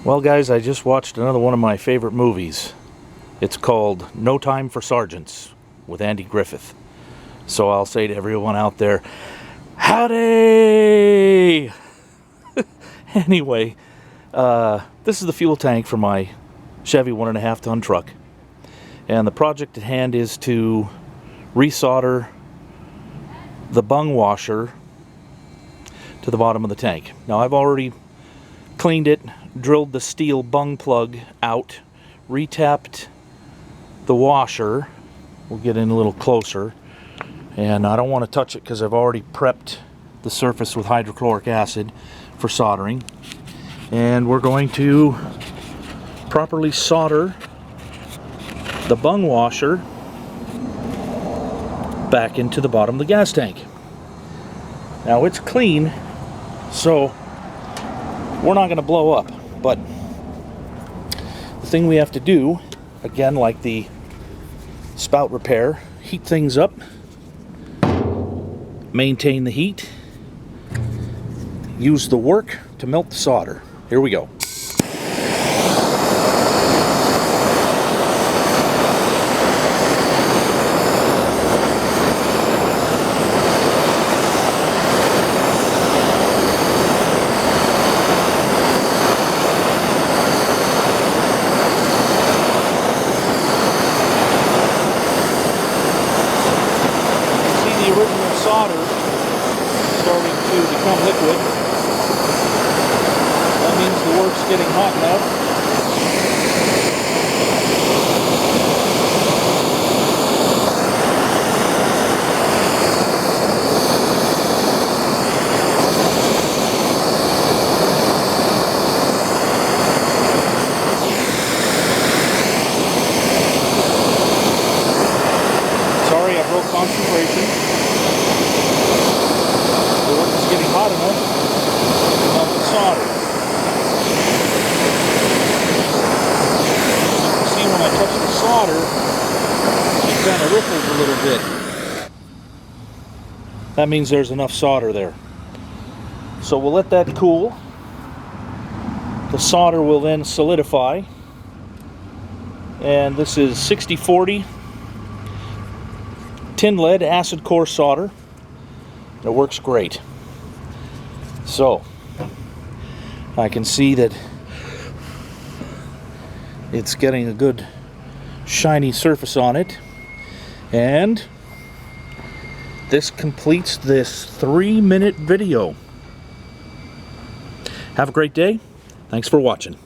Well guys, I just watched another one of my favorite movies. It's called No Time for Sergeants with Andy Griffith. So I'll say to everyone out there, howdy! Anyway, this is the fuel tank for my Chevy 1.5 ton truck. And the project at hand is to resolder the bung washer to the bottom of the tank. Now I've already cleaned it, drilled the steel bung plug out, retapped the washer. We'll get in a little closer. And I don't want to touch it because I've already prepped the surface with hydrochloric acid for soldering. And we're going to properly solder the bung washer back into the bottom of the gas tank. Now it's clean, so we're not going to blow up, but the thing we have to do, again like the spout repair, heat things up, maintain the heat, use the work to melt the solder. Here we go. Original solder starting to become liquid. That means the work's getting hot enough. Sorry, I broke concentration. The work is getting hot enough to melt the solder. You can see when I touch the solder, it kind of ripples a little bit. That means there's enough solder there. So we'll let that cool. The solder will then solidify. And this is 6040 tin lead acid core solder. It works great. So I can see that it's getting a good shiny surface on it, and this completes this 3-minute video. Have a great day. Thanks for watching.